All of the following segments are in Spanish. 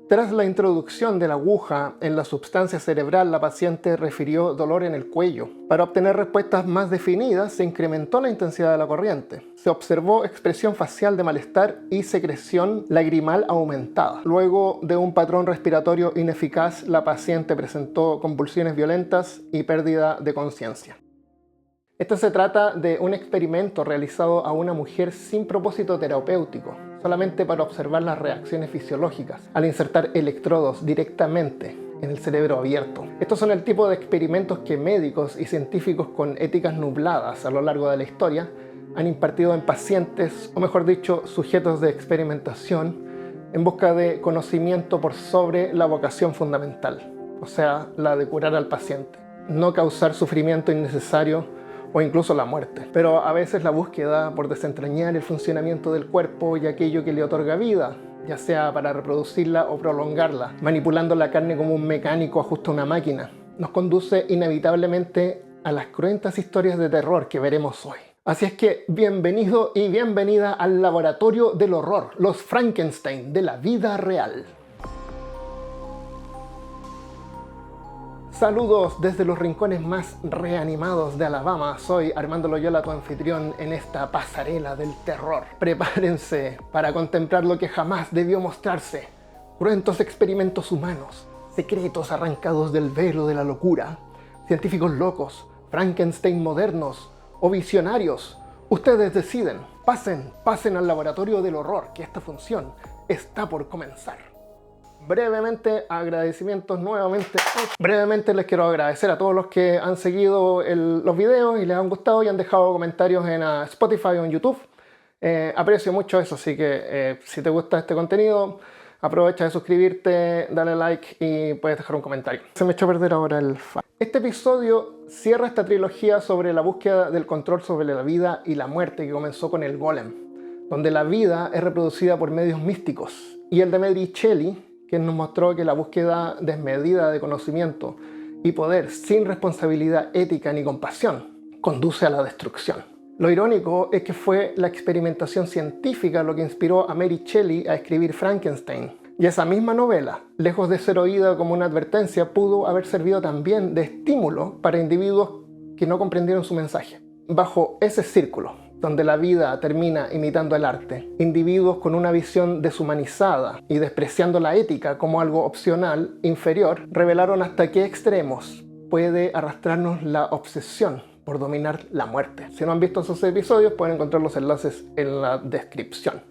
Tras la introducción de la aguja en la sustancia cerebral, la paciente refirió dolor en el cuello. Para obtener respuestas más definidas, se incrementó la intensidad de la corriente. Se observó expresión facial de malestar y secreción lagrimal aumentada. Luego de un patrón respiratorio ineficaz, la paciente presentó convulsiones violentas y pérdida de conciencia. Esto se trata de un experimento realizado a una mujer sin propósito terapéutico, solamente para observar las reacciones fisiológicas al insertar electrodos directamente en el cerebro abierto. Estos son el tipo de experimentos que médicos y científicos con éticas nubladas a lo largo de la historia han impartido en pacientes, o mejor dicho, sujetos de experimentación, en busca de conocimiento por sobre la vocación fundamental, o sea, la de curar al paciente, no causar sufrimiento innecesario o incluso la muerte. Pero a veces la búsqueda por desentrañar el funcionamiento del cuerpo y aquello que le otorga vida, ya sea para reproducirla o prolongarla, manipulando la carne como un mecánico ajusta una máquina, nos conduce inevitablemente a las cruentas historias de terror que veremos hoy. Así es que bienvenido y bienvenida al laboratorio del horror, los Frankenstein de la vida real. Saludos desde los rincones más reanimados de Alabama. Soy Armando Loyola, tu anfitrión en esta pasarela del terror. Prepárense para contemplar lo que jamás debió mostrarse. Cruentos experimentos humanos, secretos arrancados del velo de la locura, científicos locos, Frankenstein modernos o visionarios. Ustedes deciden. Pasen al laboratorio del horror, que esta función está por comenzar. Brevemente, agradecimientos nuevamente. Brevemente les quiero agradecer a todos los que han seguido los videos y les han gustado y han dejado comentarios en Spotify o en YouTube. Aprecio mucho eso, así que si te gusta este contenido, aprovecha de suscribirte, dale like y puedes dejar un comentario. Se me echó a perder ahora el fan. Este episodio cierra esta trilogía sobre la búsqueda del control sobre la vida y la muerte que comenzó con el Golem, donde la vida es reproducida por medios místicos, y el de Mary Shelley, quien nos mostró que la búsqueda desmedida de conocimiento y poder sin responsabilidad ética ni compasión conduce a la destrucción. Lo irónico es que fue la experimentación científica lo que inspiró a Mary Shelley a escribir Frankenstein. Y esa misma novela, lejos de ser oída como una advertencia, pudo haber servido también de estímulo para individuos que no comprendieron su mensaje. Bajo ese círculo, donde la vida termina imitando el arte, individuos con una visión deshumanizada y despreciando la ética como algo opcional, inferior, revelaron hasta qué extremos puede arrastrarnos la obsesión por dominar la muerte. Si no han visto esos episodios, pueden encontrar los enlaces en la descripción.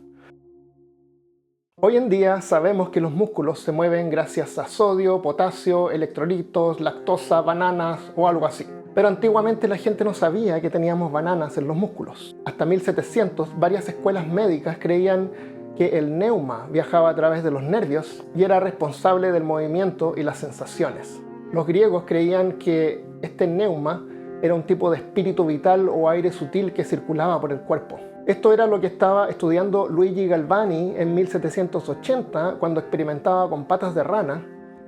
Hoy en día sabemos que los músculos se mueven gracias a sodio, potasio, electrolitos, lactosa, bananas o algo así. Pero antiguamente la gente no sabía que teníamos bananas en los músculos. Hasta 1700, varias escuelas médicas creían que el neuma viajaba a través de los nervios y era responsable del movimiento y las sensaciones. Los griegos creían que este neuma era un tipo de espíritu vital o aire sutil que circulaba por el cuerpo. Esto era lo que estaba estudiando Luigi Galvani en 1780 cuando experimentaba con patas de rana,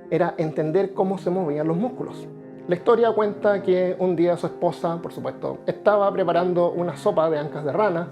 era entender cómo se movían los músculos. La historia cuenta que un día su esposa, por supuesto, estaba preparando una sopa de ancas de rana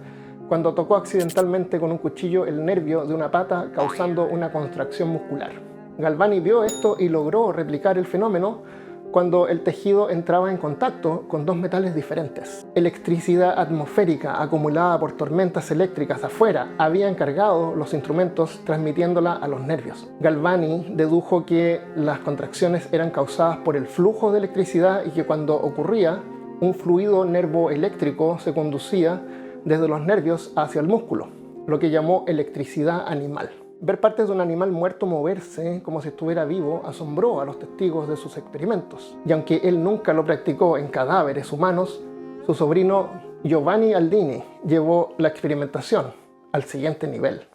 cuando tocó accidentalmente con un cuchillo el nervio de una pata, causando una contracción muscular. Galvani vio esto y logró replicar el fenómeno cuando el tejido entraba en contacto con dos metales diferentes. Electricidad atmosférica acumulada por tormentas eléctricas afuera había encargado los instrumentos transmitiéndola a los nervios. Galvani dedujo que las contracciones eran causadas por el flujo de electricidad y que cuando ocurría, un fluido nervoeléctrico se conducía desde los nervios hacia el músculo, lo que llamó electricidad animal. Ver partes de un animal muerto moverse como si estuviera vivo asombró a los testigos de sus experimentos. Y aunque él nunca lo practicó en cadáveres humanos, su sobrino Giovanni Aldini llevó la experimentación al siguiente nivel.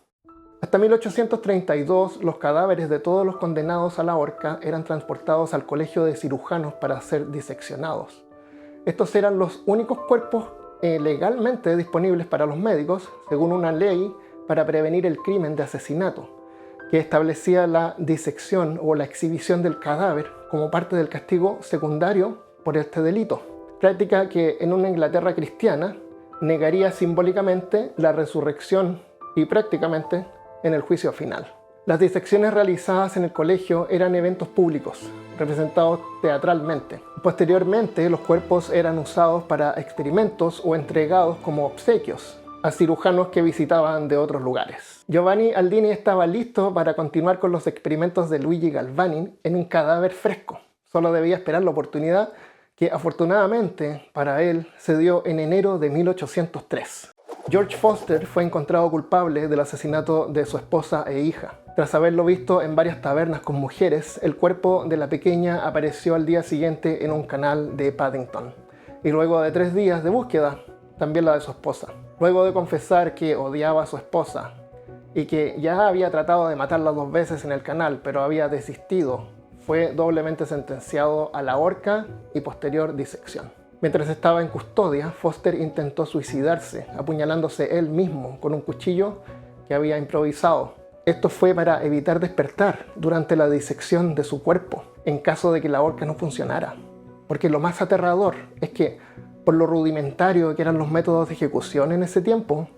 Hasta 1832, los cadáveres de todos los condenados a la horca eran transportados al colegio de cirujanos para ser diseccionados. Estos eran los únicos cuerpos legalmente disponibles para los médicos, según una ley para prevenir el crimen de asesinato, que establecía la disección o la exhibición del cadáver como parte del castigo secundario por este delito, práctica que en una Inglaterra cristiana negaría simbólicamente la resurrección y prácticamente en el juicio final. Las disecciones realizadas en el colegio eran eventos públicos, representados teatralmente. Posteriormente, los cuerpos eran usados para experimentos o entregados como obsequios a cirujanos que visitaban de otros lugares. Giovanni Aldini estaba listo para continuar con los experimentos de Luigi Galvani en un cadáver fresco. Solo debía esperar la oportunidad que afortunadamente para él se dio en enero de 1803. George Foster fue encontrado culpable del asesinato de su esposa e hija. Tras haberlo visto en varias tabernas con mujeres, el cuerpo de la pequeña apareció al día siguiente en un canal de Paddington. Y luego de 3 días de búsqueda, también la de su esposa. Luego de confesar que odiaba a su esposa y que ya había tratado de matarla 2 veces en el canal, pero había desistido, fue doblemente sentenciado a la horca y posterior disección. Mientras estaba en custodia, Foster intentó suicidarse, apuñalándose él mismo con un cuchillo que había improvisado. Esto fue para evitar despertar durante la disección de su cuerpo, en caso de que la horca no funcionara. Porque lo más aterrador es que, por lo rudimentario que eran los métodos de ejecución en ese tiempo,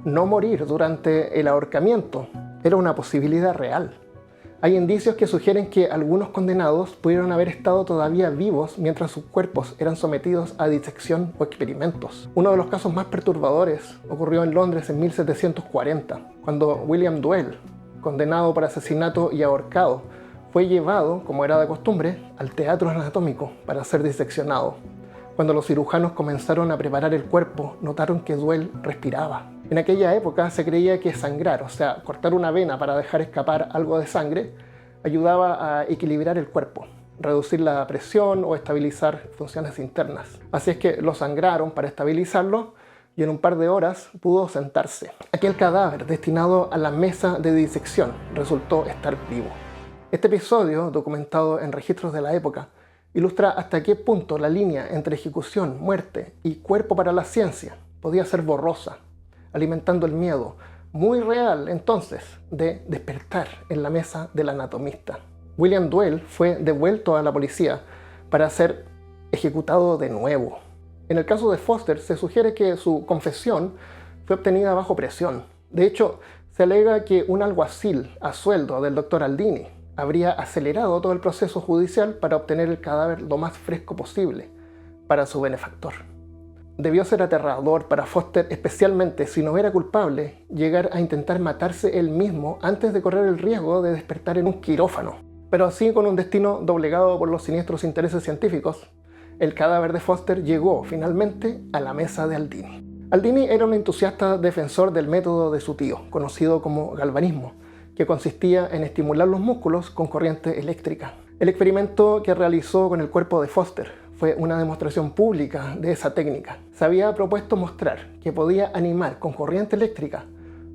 no morir durante el ahorcamiento era una posibilidad real. Hay indicios que sugieren que algunos condenados pudieron haber estado todavía vivos mientras sus cuerpos eran sometidos a disección o experimentos. Uno de los casos más perturbadores ocurrió en Londres en 1740, cuando William Duell, condenado por asesinato y ahorcado, fue llevado, como era de costumbre, al teatro anatómico para ser diseccionado. Cuando los cirujanos comenzaron a preparar el cuerpo, notaron que Duell respiraba. En aquella época se creía que sangrar, o sea, cortar una vena para dejar escapar algo de sangre, ayudaba a equilibrar el cuerpo, reducir la presión o estabilizar funciones internas. Así es que lo sangraron para estabilizarlo y en un par de horas pudo sentarse. Aquel cadáver destinado a la mesa de disección resultó estar vivo. Este episodio, documentado en registros de la época, ilustra hasta qué punto la línea entre ejecución, muerte y cuerpo para la ciencia podía ser borrosa, alimentando el miedo, muy real entonces, de despertar en la mesa del anatomista. William Duell fue devuelto a la policía para ser ejecutado de nuevo. En el caso de Foster se sugiere que su confesión fue obtenida bajo presión. De hecho, se alega que un alguacil a sueldo del Dr. Aldini habría acelerado todo el proceso judicial para obtener el cadáver lo más fresco posible para su benefactor. Debió ser aterrador para Foster, especialmente si no era culpable, llegar a intentar matarse él mismo antes de correr el riesgo de despertar en un quirófano. Pero así, con un destino doblegado por los siniestros intereses científicos, el cadáver de Foster llegó finalmente a la mesa de Aldini. Aldini era un entusiasta defensor del método de su tío, conocido como galvanismo, que consistía en estimular los músculos con corriente eléctrica. El experimento que realizó con el cuerpo de Foster fue una demostración pública de esa técnica. Se había propuesto mostrar que podía animar con corriente eléctrica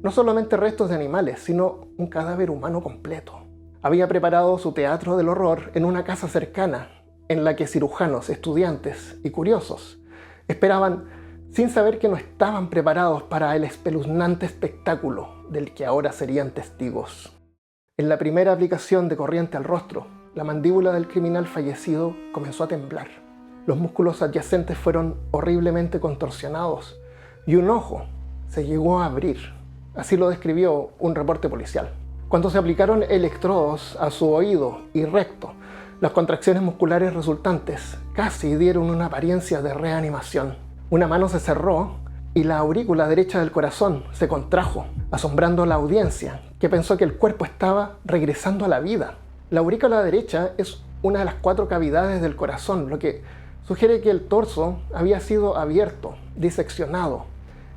no solamente restos de animales, sino un cadáver humano completo. Había preparado su teatro del horror en una casa cercana, en la que cirujanos, estudiantes y curiosos esperaban sin saber que no estaban preparados para el espeluznante espectáculo del que ahora serían testigos. En la primera aplicación de corriente al rostro, la mandíbula del criminal fallecido comenzó a temblar. Los músculos adyacentes fueron horriblemente contorsionados y un ojo se llegó a abrir. Así lo describió un reporte policial. Cuando se aplicaron electrodos a su oído y recto, las contracciones musculares resultantes casi dieron una apariencia de reanimación. Una mano se cerró y la aurícula derecha del corazón se contrajo, asombrando a la audiencia, que pensó que el cuerpo estaba regresando a la vida. La aurícula derecha es una de las 4 cavidades del corazón, lo que sugiere que el torso había sido abierto, diseccionado.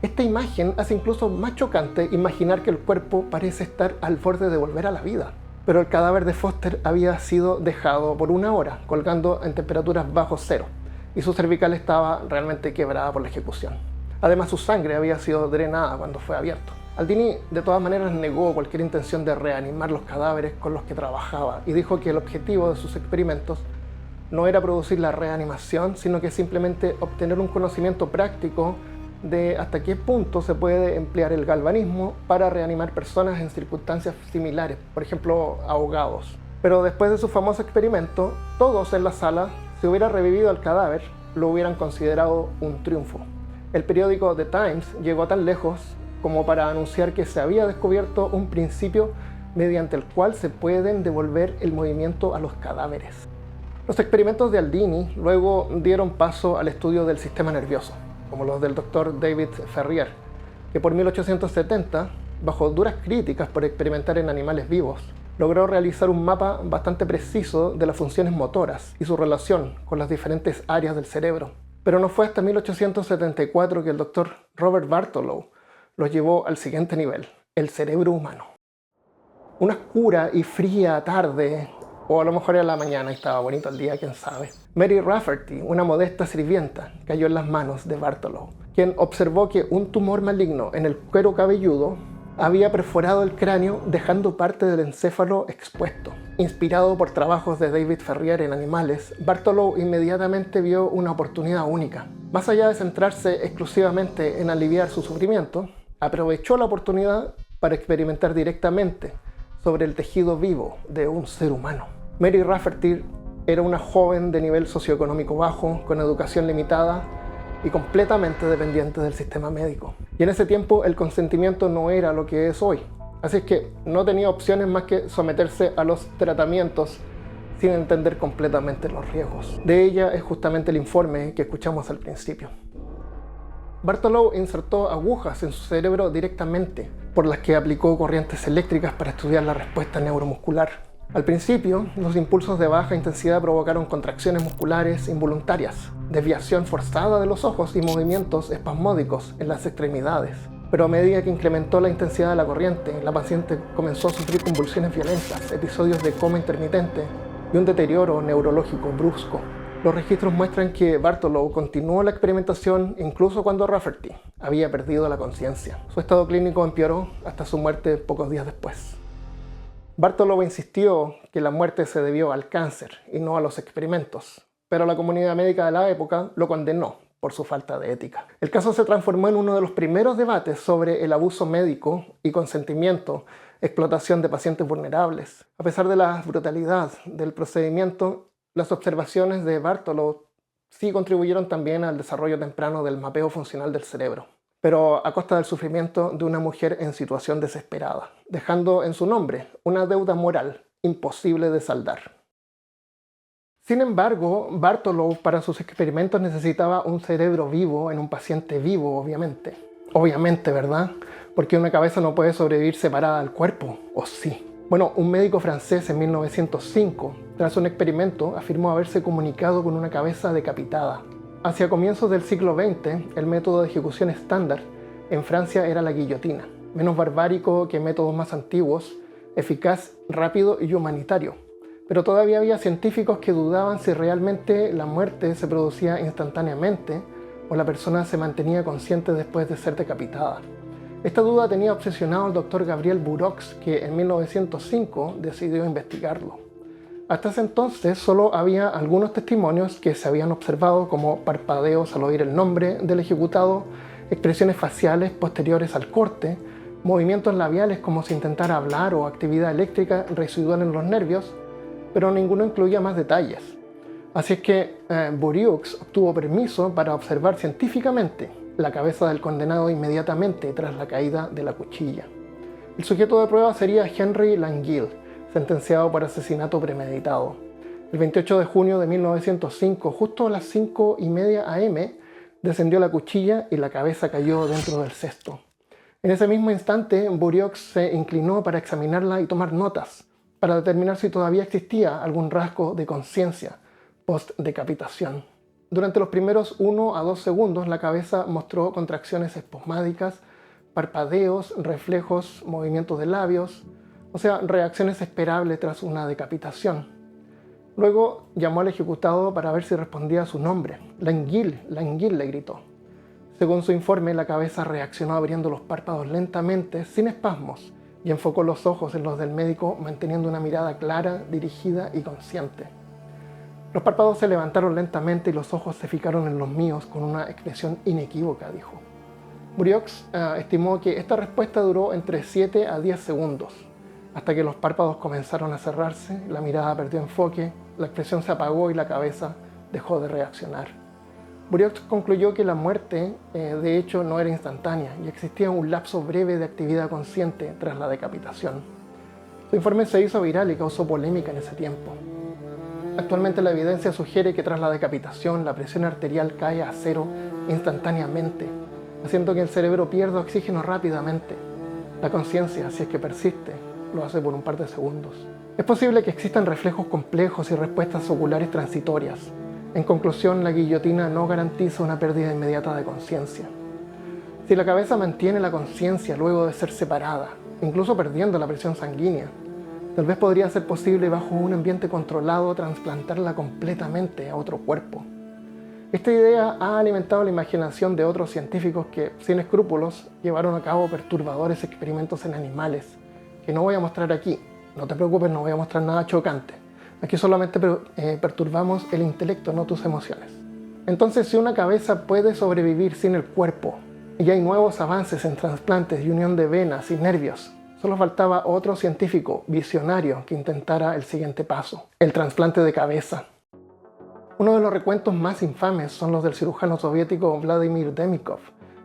Esta imagen hace incluso más chocante imaginar que el cuerpo parece estar al borde de volver a la vida. Pero el cadáver de Foster había sido dejado por 1 hora, colgando en temperaturas bajo cero, y su cervical estaba realmente quebrada por la ejecución. Además, su sangre había sido drenada cuando fue abierto. Aldini, de todas maneras, negó cualquier intención de reanimar los cadáveres con los que trabajaba y dijo que el objetivo de sus experimentos no era producir la reanimación, sino que simplemente obtener un conocimiento práctico de hasta qué punto se puede emplear el galvanismo para reanimar personas en circunstancias similares, por ejemplo, ahogados. Pero después de su famoso experimento, todos en la sala, si hubiera revivido el cadáver, lo hubieran considerado un triunfo. El periódico The Times llegó tan lejos como para anunciar que se había descubierto un principio mediante el cual se pueden devolver el movimiento a los cadáveres. Los experimentos de Aldini luego dieron paso al estudio del sistema nervioso, como los del Dr. David Ferrier, que por 1870, bajo duras críticas por experimentar en animales vivos, logró realizar un mapa bastante preciso de las funciones motoras y su relación con las diferentes áreas del cerebro. Pero no fue hasta 1874 que el Dr. Robert Bartholow los llevó al siguiente nivel, el cerebro humano. Una oscura y fría tarde, o a lo mejor era la mañana y estaba bonito el día, quién sabe, Mary Rafferty, una modesta sirvienta, cayó en las manos de Bartholow, quien observó que un tumor maligno en el cuero cabelludo había perforado el cráneo, dejando parte del encéfalo expuesto. Inspirado por trabajos de David Ferrier en animales, Bartholow inmediatamente vio una oportunidad única. Más allá de centrarse exclusivamente en aliviar su sufrimiento, aprovechó la oportunidad para experimentar directamente sobre el tejido vivo de un ser humano. Mary Rafferty era una joven de nivel socioeconómico bajo, con educación limitada y completamente dependiente del sistema médico. Y en ese tiempo el consentimiento no era lo que es hoy. Así es que no tenía opciones más que someterse a los tratamientos sin entender completamente los riesgos. De ella es justamente el informe que escuchamos al principio. Bartholow insertó agujas en su cerebro directamente, por las que aplicó corrientes eléctricas para estudiar la respuesta neuromuscular. Al principio, los impulsos de baja intensidad provocaron contracciones musculares involuntarias, desviación forzada de los ojos y movimientos espasmódicos en las extremidades. Pero a medida que incrementó la intensidad de la corriente, la paciente comenzó a sufrir convulsiones violentas, episodios de coma intermitente y un deterioro neurológico brusco. Los registros muestran que Bartholow continuó la experimentación incluso cuando Rafferty había perdido la conciencia. Su estado clínico empeoró hasta su muerte pocos días después. Bartholow insistió que la muerte se debió al cáncer y no a los experimentos, pero la comunidad médica de la época lo condenó por su falta de ética. El caso se transformó en uno de los primeros debates sobre el abuso médico y consentimiento, explotación de pacientes vulnerables. A pesar de la brutalidad del procedimiento, las observaciones de Bartholow sí contribuyeron también al desarrollo temprano del mapeo funcional del cerebro, pero a costa del sufrimiento de una mujer en situación desesperada, dejando en su nombre una deuda moral imposible de saldar. Sin embargo, Bartholow para sus experimentos necesitaba un cerebro vivo en un paciente vivo, obviamente. Obviamente, ¿verdad? Porque una cabeza no puede sobrevivir separada del cuerpo, ¿o sí? Bueno, un médico francés en 1905, tras un experimento, afirmó haberse comunicado con una cabeza decapitada. Hacia comienzos del siglo XX, el método de ejecución estándar en Francia era la guillotina, menos barbárico que métodos más antiguos, eficaz, rápido y humanitario. Pero todavía había científicos que dudaban si realmente la muerte se producía instantáneamente o la persona se mantenía consciente después de ser decapitada. Esta duda tenía obsesionado al Dr. Gabriel Burox, que en 1905 decidió investigarlo. Hasta ese entonces solo había algunos testimonios que se habían observado, como parpadeos al oír el nombre del ejecutado, expresiones faciales posteriores al corte, movimientos labiales como si intentara hablar o actividad eléctrica residual en los nervios, pero ninguno incluía más detalles. Así es que Buriux obtuvo permiso para observar científicamente la cabeza del condenado inmediatamente tras la caída de la cuchilla. El sujeto de prueba sería Henry Langille, sentenciado por asesinato premeditado. El 28 de junio de 1905, justo a las 5:30 am, descendió la cuchilla y la cabeza cayó dentro del cesto. En ese mismo instante, Buriux se inclinó para examinarla y tomar notas, para determinar si todavía existía algún rasgo de conciencia post-decapitación. Durante los primeros 1 a 2 segundos, la cabeza mostró contracciones espasmódicas, parpadeos, reflejos, movimientos de labios, o sea, reacciones esperables tras una decapitación. Luego llamó al ejecutado para ver si respondía a su nombre. Langille, Langille, le gritó. Según su informe, la cabeza reaccionó abriendo los párpados lentamente, sin espasmos, y enfocó los ojos en los del médico, manteniendo una mirada clara, dirigida y consciente. Los párpados se levantaron lentamente y los ojos se fijaron en los míos con una expresión inequívoca, dijo. Buriux estimó que esta respuesta duró entre 7 a 10 segundos, hasta que los párpados comenzaron a cerrarse, la mirada perdió enfoque, la expresión se apagó y la cabeza dejó de reaccionar. Buriux concluyó que la muerte, de hecho, no era instantánea y existía un lapso breve de actividad consciente tras la decapitación. Su informe se hizo viral y causó polémica en ese tiempo. Actualmente la evidencia sugiere que tras la decapitación la presión arterial cae a cero instantáneamente, haciendo que el cerebro pierda oxígeno rápidamente. La conciencia, si es que persiste, lo hace por un par de segundos. Es posible que existan reflejos complejos y respuestas oculares transitorias. En conclusión, la guillotina no garantiza una pérdida inmediata de conciencia. Si la cabeza mantiene la conciencia luego de ser separada, incluso perdiendo la presión sanguínea, tal vez podría ser posible bajo un ambiente controlado trasplantarla completamente a otro cuerpo. Esta idea ha alimentado la imaginación de otros científicos que, sin escrúpulos, llevaron a cabo perturbadores experimentos en animales, que no voy a mostrar aquí. No te preocupes, no voy a mostrar nada chocante. Aquí solamente perturbamos el intelecto, no tus emociones. Entonces, si una cabeza puede sobrevivir sin el cuerpo, y hay nuevos avances en trasplantes y unión de venas y nervios, solo faltaba otro científico visionario que intentara el siguiente paso, el trasplante de cabeza. Uno de los recuentos más infames son los del cirujano soviético Vladimir Demikov,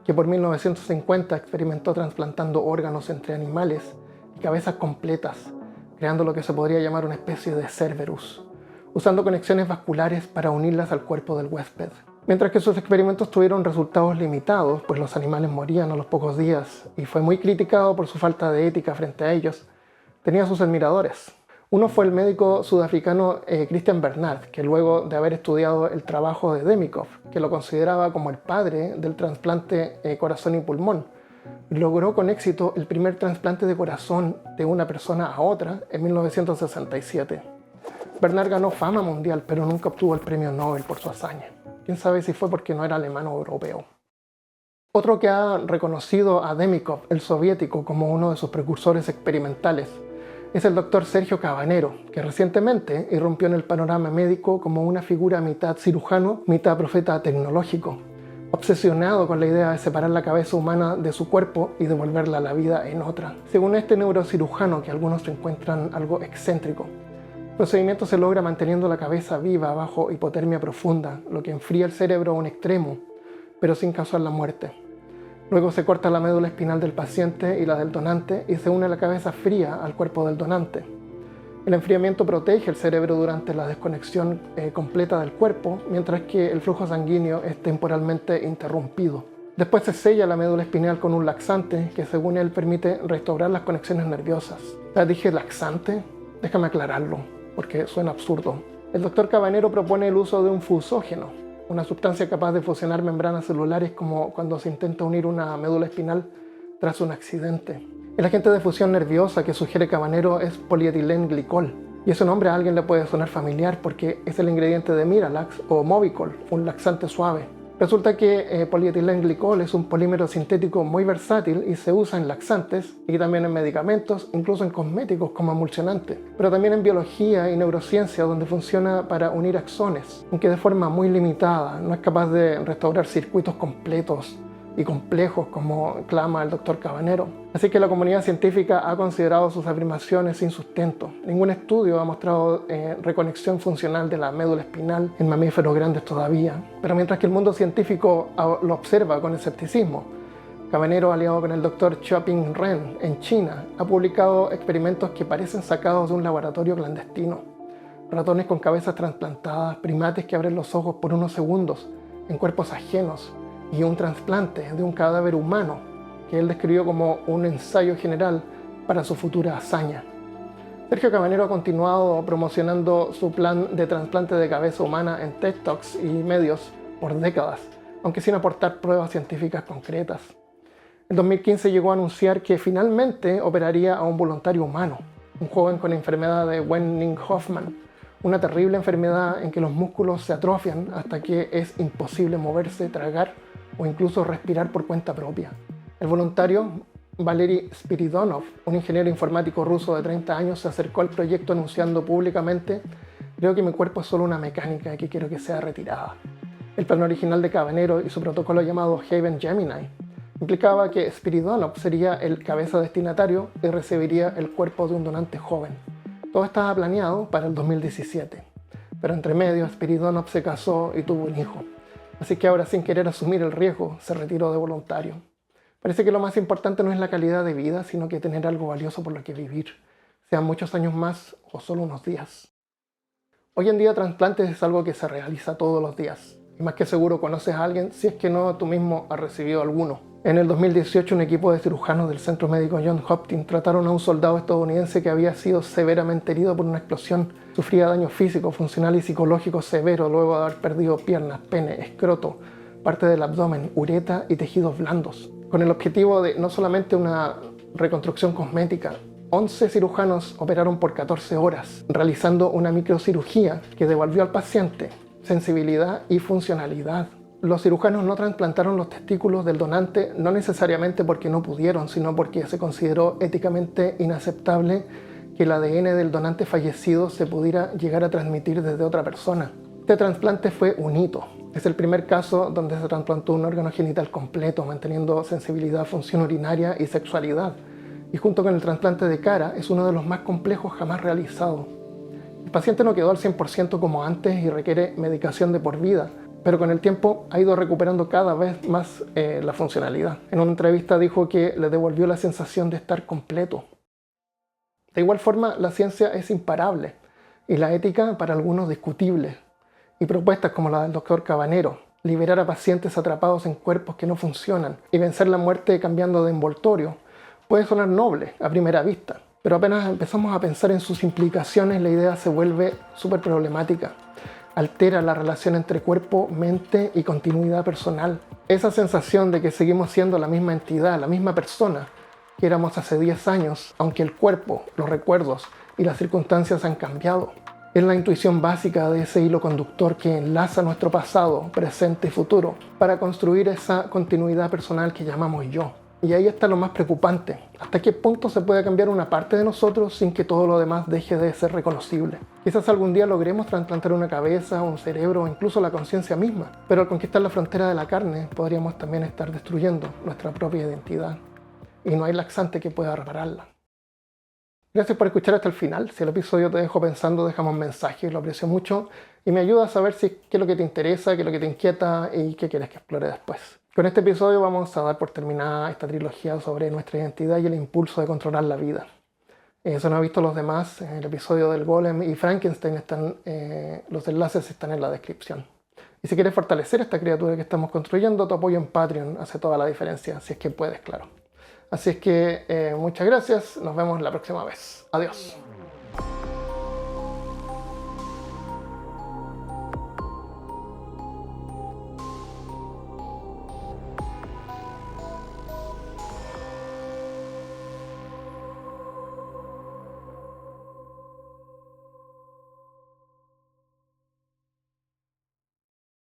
que por 1950 experimentó trasplantando órganos entre animales y cabezas completas, creando lo que se podría llamar una especie de Cerberus, usando conexiones vasculares para unirlas al cuerpo del huésped. Mientras que sus experimentos tuvieron resultados limitados, pues los animales morían a los pocos días y fue muy criticado por su falta de ética frente a ellos, tenía sus admiradores. Uno fue el médico sudafricano Christian Barnard, que luego de haber estudiado el trabajo de Demikov, que lo consideraba como el padre del trasplante corazón y pulmón, logró con éxito el primer trasplante de corazón de una persona a otra en 1967. Barnard ganó fama mundial, pero nunca obtuvo el premio Nobel por su hazaña. Quién sabe si fue porque no era alemán o europeo. Otro que ha reconocido a Demikov, el soviético, como uno de sus precursores experimentales, es el doctor Sergio Cabanero, que recientemente irrumpió en el panorama médico como una figura mitad cirujano, mitad profeta tecnológico, obsesionado con la idea de separar la cabeza humana de su cuerpo y devolverla a la vida en otra. Según este neurocirujano, que algunos encuentran algo excéntrico, el procedimiento se logra manteniendo la cabeza viva bajo hipotermia profunda, lo que enfría el cerebro a un extremo, pero sin causar la muerte. Luego se corta la médula espinal del paciente y la del donante y se une la cabeza fría al cuerpo del donante. El enfriamiento protege el cerebro durante la desconexión completa del cuerpo, mientras que el flujo sanguíneo es temporalmente interrumpido. Después se sella la médula espinal con un laxante que, según él, permite restaurar las conexiones nerviosas. ¿Ya dije laxante? Déjame aclararlo, porque suena absurdo. El doctor Cabanero propone el uso de un fusógeno, una sustancia capaz de fusionar membranas celulares como cuando se intenta unir una médula espinal tras un accidente. El agente de fusión nerviosa que sugiere Cabanero es polietilenglicol, y ese nombre a alguien le puede sonar familiar porque es el ingrediente de Miralax o Movicol, un laxante suave. Resulta que polietilenglicol es un polímero sintético muy versátil y se usa en laxantes y también en medicamentos, incluso en cosméticos como emulsionante, pero también en biología y neurociencia, donde funciona para unir axones, aunque de forma muy limitada. No es capaz de restaurar circuitos completos y complejos como clama el doctor Cabanero. Así que la comunidad científica ha considerado sus afirmaciones sin sustento. Ningún estudio ha mostrado reconexión funcional de la médula espinal en mamíferos grandes todavía. Pero mientras que el mundo científico lo observa con escepticismo, Cabanero, aliado con el doctor Xiaoping Ren en China, ha publicado experimentos que parecen sacados de un laboratorio clandestino. Ratones con cabezas trasplantadas, primates que abren los ojos por unos segundos en cuerpos ajenos, y un trasplante de un cadáver humano que él describió como un ensayo general para su futura hazaña. Sergio Cabanero ha continuado promocionando su plan de trasplante de cabeza humana en TED Talks y medios por décadas, aunque sin aportar pruebas científicas concretas. En 2015 llegó a anunciar que finalmente operaría a un voluntario humano, un joven con la enfermedad de Wenning-Hoffmann, una terrible enfermedad en que los músculos se atrofian hasta que es imposible moverse, tragar o incluso respirar por cuenta propia. El voluntario, Valery Spiridonov, un ingeniero informático ruso de 30 años, se acercó al proyecto anunciando públicamente: "Creo que mi cuerpo es solo una mecánica y que quiero que sea retirada". El plan original de Cabanero y su protocolo llamado Haven Gemini implicaba que Spiridonov sería el cabeza destinatario y recibiría el cuerpo de un donante joven. Todo estaba planeado para el 2017, pero entre medio Spiridonov se casó y tuvo un hijo. Así que ahora, sin querer asumir el riesgo, se retiró de voluntario. Parece que lo más importante no es la calidad de vida, sino que tener algo valioso por lo que vivir. sean muchos años más o solo unos días. Hoy en día trasplantes es algo que se realiza todos los días. Y más que seguro conoces a alguien, si es que no, tú mismo has recibido alguno. En el 2018 un equipo de cirujanos del Centro Médico Johns Hopkins trataron a un soldado estadounidense que había sido severamente herido por una explosión. Sufría daño físico, funcional y psicológico severo luego de haber perdido piernas, pene, escroto, parte del abdomen, ureta y tejidos blandos. Con el objetivo de no solamente una reconstrucción cosmética, 11 cirujanos operaron por 14 horas, realizando una microcirugía que devolvió al paciente sensibilidad y funcionalidad. Los cirujanos no trasplantaron los testículos del donante no necesariamente porque no pudieron, sino porque se consideró éticamente inaceptable que el ADN del donante fallecido se pudiera llegar a transmitir desde otra persona. Este trasplante fue un hito. Es el primer caso donde se trasplantó un órgano genital completo, manteniendo sensibilidad, función urinaria y sexualidad. Y junto con el trasplante de cara, es uno de los más complejos jamás realizados. El paciente no quedó al 100% como antes y requiere medicación de por vida, pero con el tiempo ha ido recuperando cada vez más la funcionalidad. En una entrevista dijo que le devolvió la sensación de estar completo. De igual forma, la ciencia es imparable y la ética para algunos discutible. Y propuestas como la del doctor Cabanero, liberar a pacientes atrapados en cuerpos que no funcionan y vencer la muerte cambiando de envoltorio, puede sonar noble a primera vista, pero apenas empezamos a pensar en sus implicaciones, la idea se vuelve súper problemática. Altera la relación entre cuerpo, mente y continuidad personal. Esa sensación de que seguimos siendo la misma entidad, la misma persona que éramos hace 10 años, aunque el cuerpo, los recuerdos y las circunstancias han cambiado. Es la intuición básica de ese hilo conductor que enlaza nuestro pasado, presente y futuro para construir esa continuidad personal que llamamos yo. Y ahí está lo más preocupante. ¿Hasta qué punto se puede cambiar una parte de nosotros sin que todo lo demás deje de ser reconocible? Quizás algún día logremos trasplantar una cabeza, un cerebro o incluso la conciencia misma. Pero al conquistar la frontera de la carne, podríamos también estar destruyendo nuestra propia identidad. Y no hay laxante que pueda repararla. Gracias por escuchar hasta el final. Si el episodio te dejó pensando, déjame un mensaje, lo aprecio mucho. Y me ayuda a saber qué es lo que te interesa, qué es lo que te inquieta y qué quieres que explore después. Con este episodio vamos a dar por terminada esta trilogía sobre nuestra identidad y el impulso de controlar la vida. Si no has visto los demás, en el episodio del Golem y Frankenstein los enlaces están en la descripción. Y si quieres fortalecer esta criatura que estamos construyendo, tu apoyo en Patreon hace toda la diferencia, si es que puedes, claro. Así es que muchas gracias, nos vemos la próxima vez. Adiós.